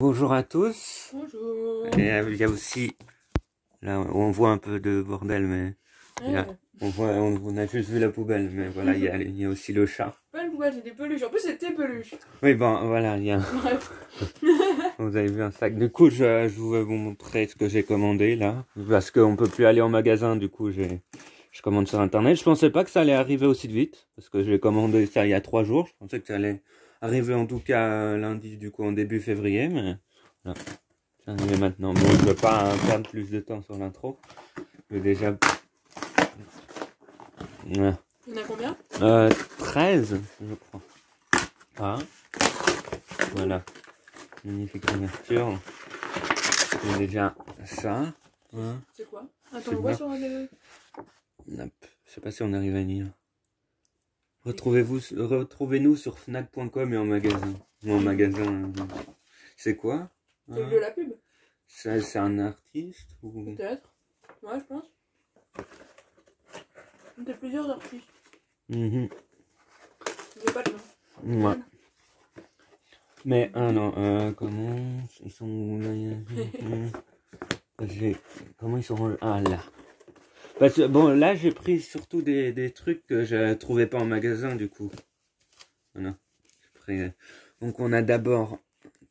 Bonjour à tous. Bonjour. Et il y a aussi, là on voit un peu de bordel, mais là, on a juste vu la poubelle, mais voilà, il y a aussi le chat. Pas une poubelle, c'est des peluches. En plus, c'est tes peluches. Oui, bon, voilà, il y a, Bref. vous avez vu un sac. Du coup, je vais vous montrer ce que j'ai commandé là, parce qu'on peut plus aller en magasin, du coup, je commande sur internet. Je pensais pas que ça allait arriver aussi vite, parce que j'ai commandé ça il y a 3 jours. Je pensais que ça allait arriver en tout cas lundi, du coup, en début février, mais voilà. C'est arrivé maintenant. Bon, je veux pas perdre plus de temps sur l'intro. Je vais déjà... Ouais. Il y en a combien? 13, je crois. Ah. Voilà. Magnifique couverture. J'ai déjà ça. Ouais. C'est quoi? Attends, on voit sur le... Hop. Je sais pas si on arrive à lire. Retrouvez-nous sur fnac.com et en magasin. Ou en magasin. C'est quoi? C'est de la pub? C'est un artiste ou... Peut-être. Ouais, je pense. Il y a plusieurs artistes. Mhm. Il n'y a pas de nom. Ouais. Mais, ah non, comment... Ils sont où là? Comment ils sont... Ah là. Parce que, bon, là, j'ai pris surtout des trucs que je trouvais pas en magasin, du coup. Voilà. Donc, on a d'abord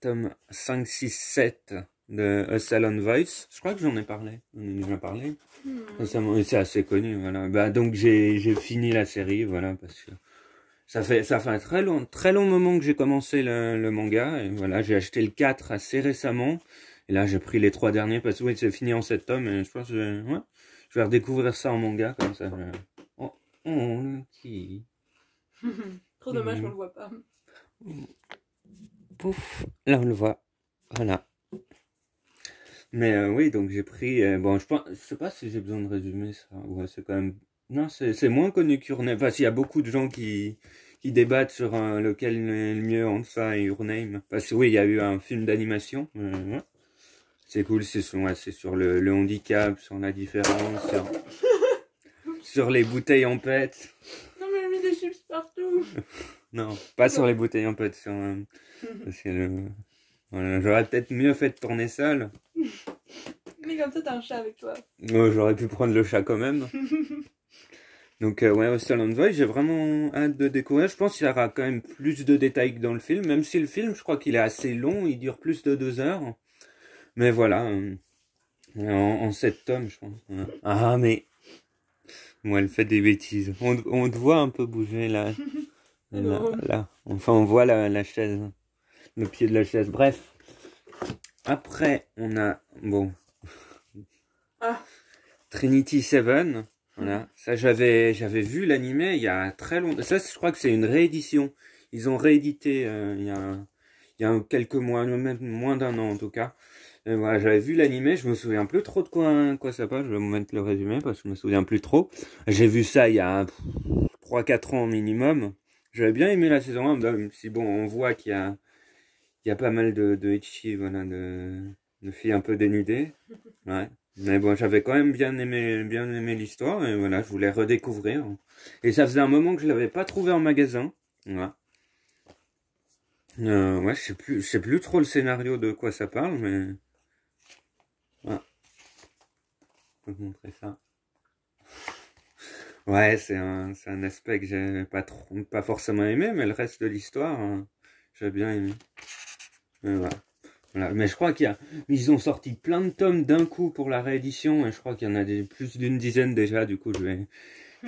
tome 5, 6, 7 de A Salon Voice. Je crois que j'en ai parlé. On en a déjà parlé. C'est assez connu, voilà. Bah, donc, j'ai fini la série, voilà, parce que ça fait un très long moment que j'ai commencé le manga. Et voilà, j'ai acheté le 4 assez récemment. Et là, j'ai pris les 3 derniers parce que oui, c'est fini en 7 tomes. Et je pense que ouais, je vais redécouvrir ça en manga, comme ça. Oh, qui... Trop dommage qu'on le voit pas. Pouf, là on le voit. Voilà. Mais oui, donc j'ai pris... bon, je sais pas si j'ai besoin de résumer ça. Ouais, c'est quand même... Non, c'est moins connu qu'Your Name. Enfin, il y a beaucoup de gens qui débattent sur lequel est le mieux entre ça et Your Name. Parce que oui, il y a eu un film d'animation. Ouais. C'est cool, c'est sur le handicap, sur la différence, sur les bouteilles en pète. Non, mais elle a mis des chips partout. Non, pas sur les bouteilles en pète. Parce que voilà, j'aurais peut-être mieux fait de tourner seul. Mais comme ça, t'as un chat avec toi. J'aurais pu prendre le chat quand même. Donc ouais, au Salon Voice, j'ai vraiment hâte de découvrir. Je pense qu'il y aura quand même plus de détails que dans le film. Même si le film, je crois qu'il est assez long, il dure plus de 2 heures. Mais voilà, en 7 tomes, je pense. Voilà. Ah, mais... Moi, elle fait des bêtises. On te voit un peu bouger là. Là. Enfin, on voit la chaise. Le pied de la chaise. Bref. Après, on a... Bon. Ah. Trinity Seven. Voilà. Ça, j'avais vu l'animé il y a très longtemps. Ça, je crois que c'est une réédition. Ils ont réédité il y a quelques mois, même moins d'1 an en tout cas. Et voilà, j'avais vu l'animé, je me souviens plus trop de quoi ça passe. Je vais vous mettre le résumé parce que je me souviens plus trop. J'ai vu ça il y a 3-4 ans minimum. J'avais bien aimé la saison 1, même si bon, on voit qu'il y a pas mal de ecchi, voilà, de filles un peu dénudées. Ouais. Mais bon, j'avais quand même bien aimé l'histoire, et voilà, je voulais redécouvrir. Et ça faisait un moment que je l'avais pas trouvé en magasin. Voilà. Ouais, je sais plus trop le scénario de quoi ça parle, mais... Voilà. Je vais vous montrer ça. Ouais, c'est un aspect que j'ai pas forcément aimé, mais le reste de l'histoire, j'ai bien aimé. Mais voilà. Voilà. Mais je crois ils ont sorti plein de tomes d'un coup pour la réédition, et je crois qu'il y en a plus d'une dizaine déjà, du coup je vais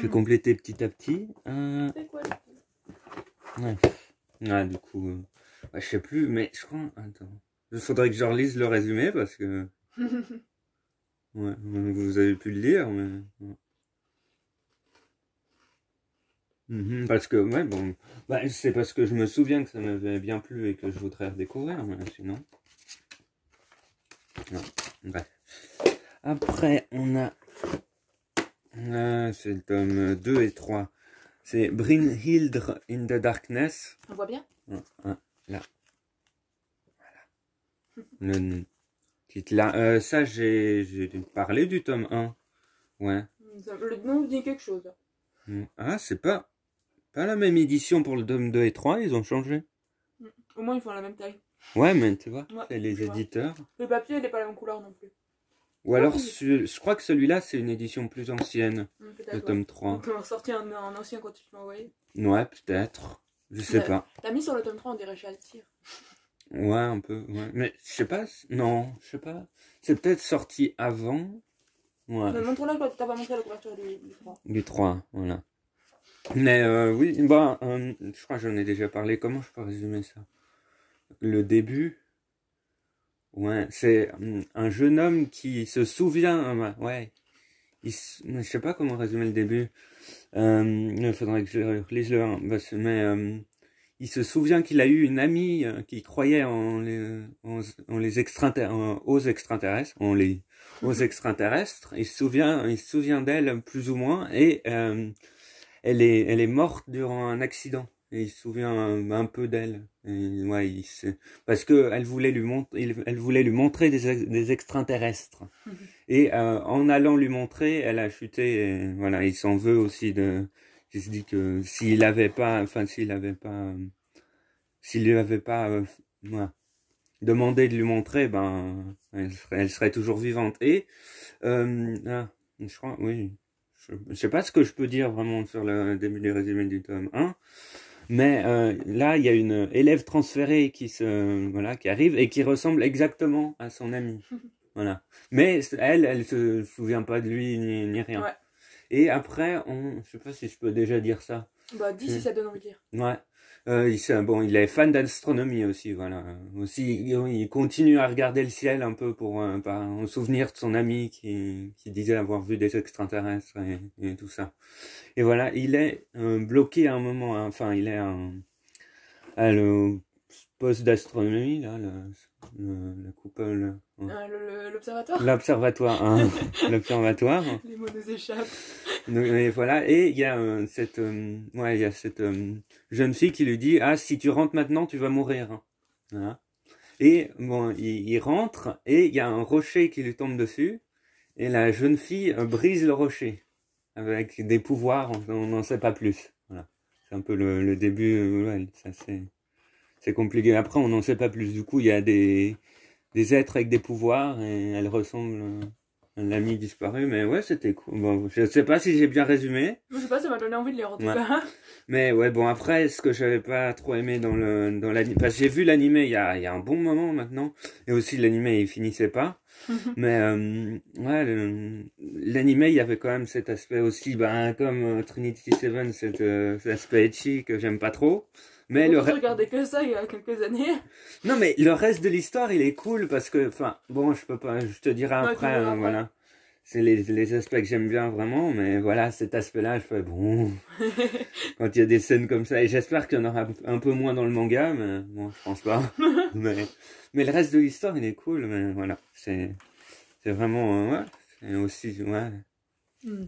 compléter petit à petit. C'est quoi? Ouais. Ouais, du coup, ouais, je sais plus, mais je crois... Attends. Il faudrait que je relise le résumé, parce que... Ouais, vous avez pu le lire, mais... Ouais. Parce que, ouais, bon, bah, c'est parce que je me souviens que ça m'avait bien plu et que je voudrais redécouvrir, mais sinon... Non, bref. Après, on a... c'est le tome 2 et 3. C'est Brynhildr in the Darkness. On voit bien? Là. Voilà. Le titre là. Ça, j'ai parlé du tome 1. Ouais. Le nom dit quelque chose. Ah, c'est pas la même édition pour le tome 2 et 3, ils ont changé. Au moins, ils font la même taille. Ouais, mais tu vois, Ouais, c'est les je vois. éditeurs. Le papier, il est pas la même couleur non plus. Ou alors, oui. je crois que celui-là, c'est une édition plus ancienne, le Peut-être, ouais. tome 3. Donc, on a sorti un ancien quand tu m'as envoyé. Ouais, peut-être. Je sais pas. T'as mis sur le tome 3, on dirait Chaltir. Ouais, un peu, ouais. Mais je sais pas, non, je sais pas. C'est peut-être sorti avant. Ouais. Mais montre-la quand t'as pas montré la couverture du 3. Du 3, voilà. Mais oui, bah, je crois que j'en ai déjà parlé. Comment je peux résumer ça? Le début, ouais, c'est un jeune homme qui se souvient, ouais, je sais pas comment résumer le début. Il faudrait que je relise le 1, mais il se souvient qu'il a eu une amie qui croyait aux extraterrestres, aux extraterrestres. Il se souvient d'elle plus ou moins, et elle est morte durant un accident. Et il se souvient un peu d'elle. Ouais, parce que elle voulait lui montrer des extraterrestres. Et en allant lui montrer, elle a chuté. Et voilà, il s'en veut aussi il se dit que s'il lui avait pas voilà, demandé de lui montrer, ben, elle serait toujours vivante. Et je crois, oui. Je sais pas ce que je peux dire vraiment sur le début du résumé du tome 1, mais là, il y a une élève transférée qui arrive et qui ressemble exactement à son amie. Voilà. Mais elle se souvient pas de lui ni rien. Ouais. Et après, je sais pas si je peux déjà dire ça. Bah, dis si ça donne envie de dire. Ouais. Il est fan d'astronomie aussi, voilà. Aussi, il continue à regarder le ciel un peu pour en souvenir de son ami qui disait avoir vu des extraterrestres et tout ça. Et voilà, il est bloqué à un moment, hein, enfin, il est à le poste d'astronomie, là, la coupole. L'observatoire. L'observatoire, hein, l'observatoire. Les mots nous échappent. Et voilà, et il y a cette jeune fille qui lui dit: ah, si tu rentres maintenant, tu vas mourir. Voilà. Et bon, il rentre et il y a un rocher qui lui tombe dessus, et la jeune fille brise le rocher avec des pouvoirs, on n'en sait pas plus. Voilà, c'est un peu le début. Ouais, ça c'est compliqué. Après, on n'en sait pas plus. Du coup, il y a des êtres avec des pouvoirs et elle ressemble à l'ami disparu. Mais ouais, c'était cool. Bon, je sais pas si j'ai bien résumé. Je sais pas, ça m'a donné envie de lire en tout Ouais. cas. Mais ouais, bon, après, ce que j'avais pas trop aimé dans l'anime, parce que j'ai vu l'animé il y a un bon moment maintenant, et aussi l'animé il finissait pas. Mais ouais, l'animé il y avait quand même cet aspect aussi, comme Trinity Seven, cet aspect ecchi que j'aime pas trop. Mais On regardait que ça il y a quelques années. Non, mais le reste de l'histoire il est cool parce que, enfin, bon, je peux pas, je te dirai après, après. voilà. C'est les aspects que j'aime bien vraiment, mais voilà, cet aspect-là, je fais bon. Quand il y a des scènes comme ça, et j'espère qu'il y en aura un peu moins dans le manga, mais bon, je pense pas. mais le reste de l'histoire, il est cool, mais voilà, c'est vraiment, ouais, c'est aussi, ouais.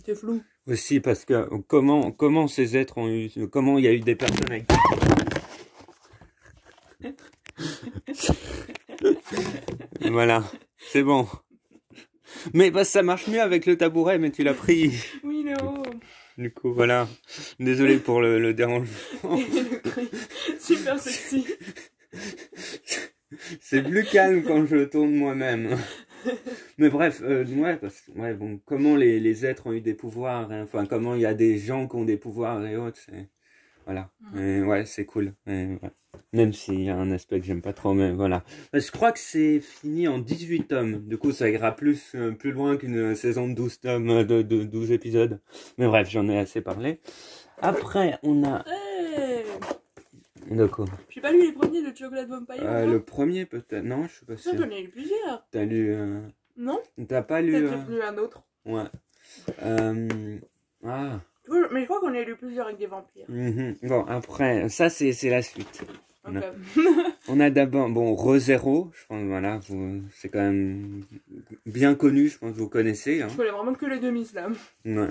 C'est flou. Aussi parce que comment ces êtres ont eu, comment il y a eu des personnes avec. Voilà, c'est bon. Mais ça marche mieux avec le tabouret, mais tu l'as pris. Oui, Léo. Du coup, voilà. Désolé pour le dérangement. Le cri. Super sexy. C'est plus calme quand je le tourne moi-même. Mais bref, ouais, ouais, bon, comment les êtres ont eu des pouvoirs, hein, enfin, comment il y a des gens qui ont des pouvoirs et autres, voilà. Et ouais, c'est cool. Et ouais. Même s'il y a un aspect que j'aime pas trop, mais voilà. Je crois que c'est fini en 18 tomes. Du coup, ça ira plus loin qu'une saison de 12 tomes, de 12 épisodes. Mais bref, j'en ai assez parlé. Après, on a... Hey, d'accord. j'ai pas lu les premiers de Chocolate Vampire. Le premier, peut-être. Non, je suis pas sûr. Ça, j'en ai lu plusieurs. T'as lu... Non. T'as pas lu... Peut-être j'ai lu un autre. Ouais. Ah... Mais je crois qu'on a lu plusieurs avec des vampires. Bon, après, ça, c'est la suite. Okay. On a d'abord, bon, ReZero, je pense, voilà, c'est quand même bien connu, je pense que vous connaissez. Hein. Je connais vraiment que les demi-slams.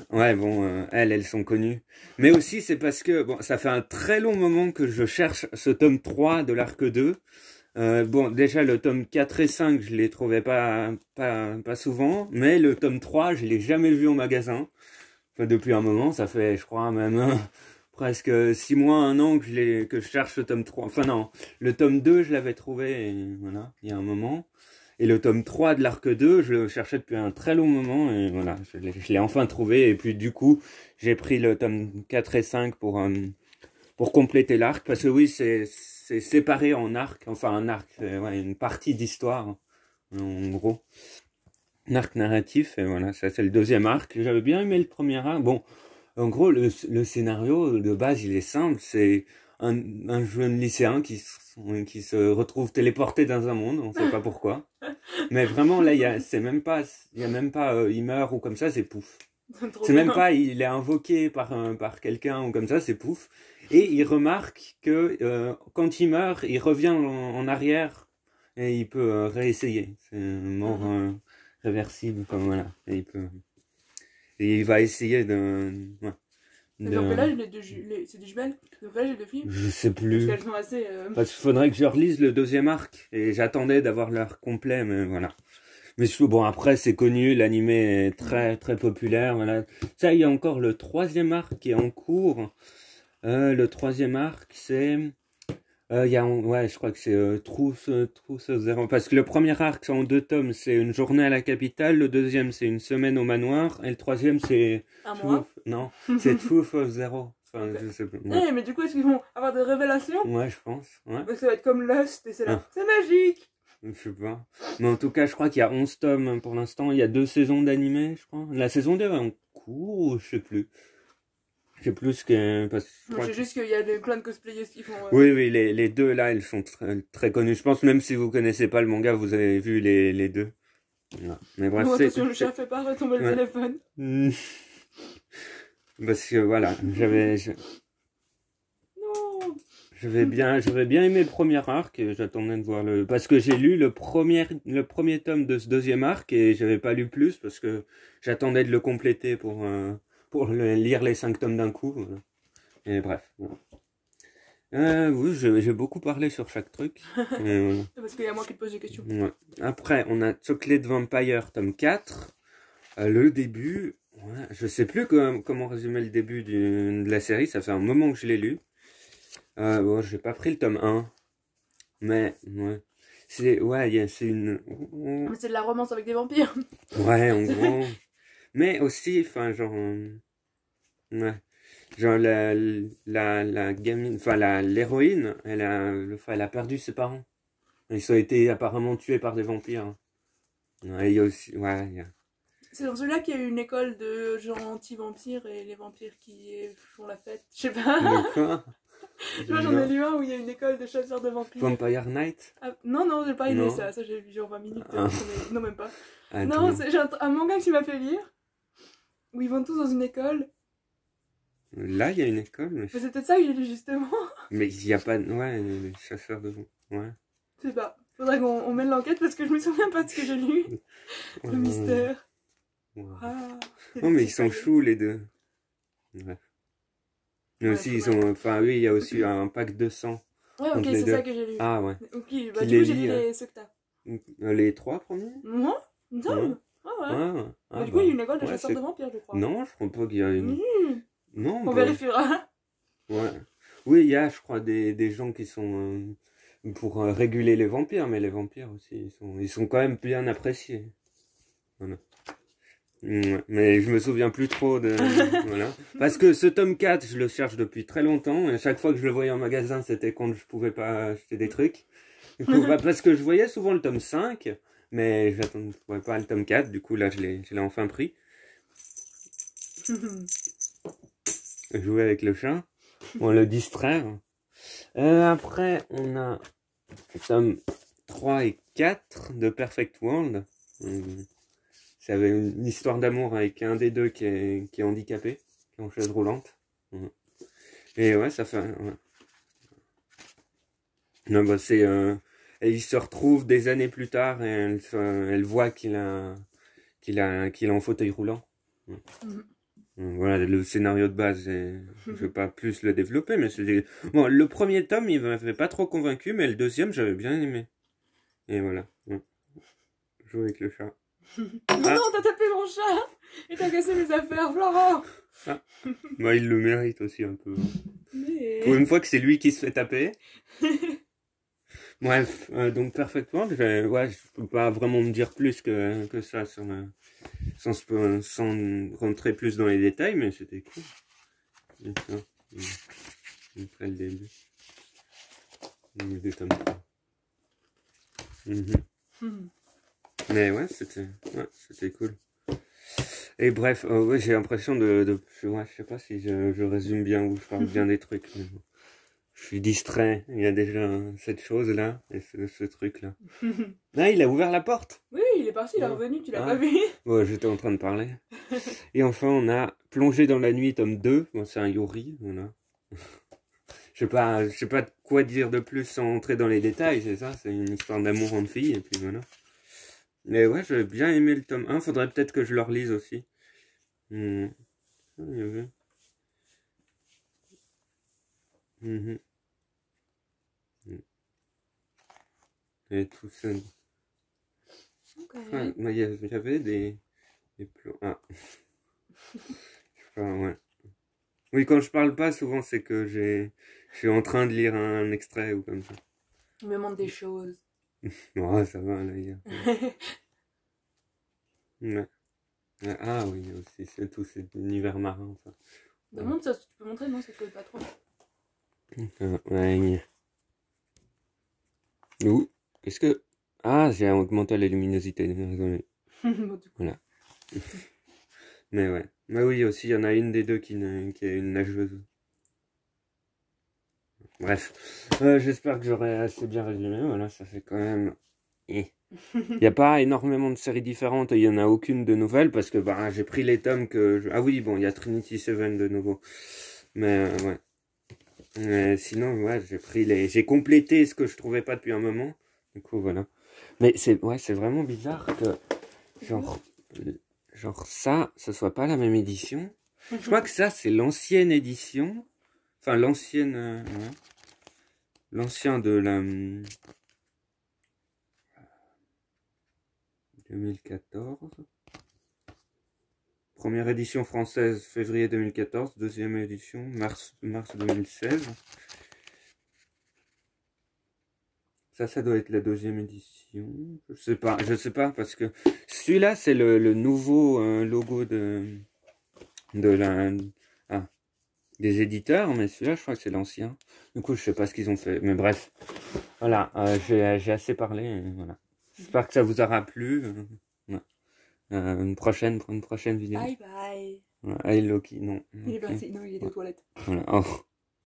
Ouais, bon, elles sont connues. Mais aussi, c'est parce que, bon, ça fait un très long moment que je cherche ce tome 3 de l'arc 2. Bon, déjà, le tome 4 et 5, je les trouvais pas souvent, mais le tome 3, je l'ai jamais vu au magasin. Enfin, depuis un moment, ça fait, je crois, même presque 6 mois, 1 an que je cherche le tome 3. Enfin non, le tome 2, je l'avais trouvé, et voilà, il y a un moment. Et le tome 3 de l'arc 2, je le cherchais depuis un très long moment, et voilà, je l'ai enfin trouvé. Et puis du coup, j'ai pris le tome 4 et 5 pour compléter l'arc, parce que oui, c'est séparé en arc, enfin un arc, ouais, une partie d'histoire, en gros. Un arc narratif, et voilà, ça c'est le deuxième arc. J'avais bien aimé le premier arc. Bon, en gros, le scénario de base, il est simple. C'est un jeune lycéen qui se retrouve téléporté dans un monde, on sait pas pourquoi. Mais vraiment, là, il y a même pas il meurt ou comme ça, c'est pouf. C'est même pas, il est invoqué par quelqu'un ou comme ça, c'est pouf. Et il remarque que quand il meurt, il revient en arrière et il peut réessayer. C'est une mort réversible, comme voilà. Et il va essayer de. Ouais, donc là, c'est des jumelles. Donc là, j'ai 2 filles. Je sais plus. Parce qu'elles sont assez. Parce qu'il faudrait que je relise le deuxième arc. Et j'attendais d'avoir l'arc complet, mais voilà. Mais bon, après, c'est connu, l'anime est très, très populaire, voilà. Ça, il y a encore le troisième arc qui est en cours. Le troisième arc, c'est... ouais, je crois que c'est Trousse Zéro. Parce que le premier arc, c'est en 2 tomes, c'est une journée à la capitale. Le deuxième, c'est une semaine au manoir. Et le troisième, c'est... Un mois. Non, c'est Truth of Zero. Enfin, je sais plus. Ouais. Mais du coup, est-ce qu'ils vont avoir des révélations? Ouais, je pense. Ouais. Donc ça va être comme Lost, et c'est là. C'est magique! Je sais pas. Mais en tout cas, je crois qu'il y a 11 tomes pour l'instant. Il y a 2 saisons d'animé, je crois. La saison 2 est en cours ou je sais plus. Je sais plus ce que... Je sais juste qu'il y a plein de cosplayers qui font... Oui, les deux là, ils sont très, très connus. Je pense même si vous connaissez pas le manga, vous avez vu les deux. Ouais. Mais bref, bon, attention, le chat fait pas retomber le téléphone. Parce que voilà, Non. j'avais bien aimé le premier arc et j'attendais de voir parce que j'ai lu le premier tome de ce deuxième arc et j'avais pas lu plus parce que j'attendais de le compléter pour lire les 5 tomes d'un coup. Et bref. Oui, j'ai beaucoup parlé sur chaque truc. Parce qu'il y a moi qui te pose des questions. Ouais. Après, on a Chocolate Vampire tome 4. Le début, ouais, je sais plus comment résumer le début de la série, ça fait un moment que je l'ai lu. Bon, j'ai pas pris le tome 1, mais ouais. C'est une... Mais c'est de la romance avec des vampires. Ouais, en gros. Mais aussi, enfin, genre... Ouais. Genre, la gamine... Enfin, l'héroïne, elle a perdu ses parents. Ils ont été apparemment tués par des vampires. Ouais, il y a aussi... Ouais, il y a... C'est dans celui-là qu'il y a une école de gens anti-vampires et les vampires qui font la fête. Je sais pas. De quoi? Tu vois, j'en ai lu un où il y a une école de chasseurs de vampires. Vampire Night? Ah, non, j'ai pas aimé ça. Ça, j'ai vu genre 20 minutes. Non, même pas. Non, c'est un manga que tu m'as fait lire. Où ils vont tous dans une école. Là, il y a une école. Mais c'est peut-être ça que j'ai lu justement. Mais il n'y a pas... Ouais, les chasseurs de... Ouais. Je sais pas. Faudrait qu'on mène l'enquête parce que je me souviens pas de ce que j'ai lu. Le mystère. Wow. Ah, non, mais ils sont choux, les deux. Ouais. Mais aussi, ils ont... Enfin, oui, il y a aussi un pack de sang. Ouais, ok, c'est ça que j'ai lu. Ah, ouais. Ok, bah du coup, j'ai lu ceux que t'as. Les 3 premiers? Non, non. Ah ouais. Ah, du coup, il y a une école de chasseurs de vampires, je crois. Non, je crois pas qu'il y a une... Non, on vérifiera. Ouais. Oui, il y a, je crois, des gens qui sont... pour réguler les vampires, mais les vampires aussi, ils sont quand même bien appréciés. Voilà. Ouais, mais je me souviens plus trop de... voilà. Parce que ce tome 4, je le cherche depuis très longtemps, et à chaque fois que je le voyais en magasin, c'était quand je pouvais pas acheter des trucs. Du coup, parce que je voyais souvent le tome 5, mais je ne trouvais pas le tome 4, du coup là je l'ai enfin pris. Jouer avec le chat, on le distraire. Après, on a tome 3 et 4 de Perfect World. Ça avait une histoire d'amour avec un des deux qui est handicapé, qui est en chaise roulante. Et ouais, ça fait... Ouais. Non, bah c'est... il se retrouve des années plus tard et elle voit qu'il est en fauteuil roulant. Voilà le scénario de base. Je vais pas plus le développer, mais c'est... Bon, le premier tome, il m'avait pas trop convaincu, mais le deuxième, j'avais bien aimé. Et voilà. Ouais. Jouer avec le chat. Non, t'as tapé mon chat et t'as cassé mes affaires, Florent. Bah, il le mérite aussi un peu. Pour une fois que c'est lui qui se fait taper. Bref, donc Perfect World, je peux pas vraiment me dire plus que ça sans rentrer plus dans les détails, mais c'était cool. Après le début. Des tomes. Mais ouais, c'était cool. Et bref, ouais, j'ai l'impression je sais pas si je résume bien ou je parle bien des trucs. Mais bon. Je suis distrait. Il y a déjà cette chose-là et ce truc-là. Ah, il a ouvert la porte. Oui, il est parti, il est revenu, tu l'as pas vu. Ouais, j'étais en train de parler. Et enfin, on a Plongé dans la nuit, tome 2. Bon, c'est un Yuri, voilà. Je sais pas quoi dire de plus sans entrer dans les détails, c'est ça. C'est une histoire d'amour entre filles, et puis voilà. Mais ouais, j'ai bien aimé le tome 1. Faudrait peut-être que je le relise aussi. Et tout ça. Okay. Il y avait des plans. Ah. Ouais. Oui, quand je parle pas, souvent c'est que je suis en train de lire un extrait ou comme ça. Il me manque des choses. Ouais, ça va, là, ouais. Ah oui, aussi, c'est tout cet univers marin, ça. Montre ça, tu peux montrer, non, ça te colle pas trop. Ouais. Ouh, est-ce que... Ah, j'ai augmenté la luminosité, désolé. Voilà. Mais ouais. Mais oui, aussi, il y en a une des deux qui est une nageuse. Bref. J'espère que j'aurai assez bien résumé. Voilà, ça fait quand même... Il n'y a pas énormément de séries différentes et il n'y en a aucune de nouvelles parce que bah, j'ai pris les tomes que... Ah oui, bon, il y a Trinity Seven de nouveau. Mais ouais. Sinon, ouais, j'ai complété ce que je trouvais pas depuis un moment. Du coup, voilà. Mais c'est vraiment bizarre que genre ça, ce soit pas la même édition. Je crois que ça, c'est l'ancienne édition. Enfin, l'ancienne... l'ancien de la... 2014. Première édition française, février 2014. Deuxième édition, mars 2016. Ça doit être la deuxième édition. Je sais pas, parce que celui-là, c'est le nouveau logo des éditeurs, mais celui-là, je crois que c'est l'ancien. Du coup, je sais pas ce qu'ils ont fait, mais bref. Voilà, j'ai assez parlé, voilà. J'espère que ça vous aura plu. Une prochaine vidéo. Bye bye. Hey Loki, non. Il est parti, non, il est aux toilettes. Voilà. Oh.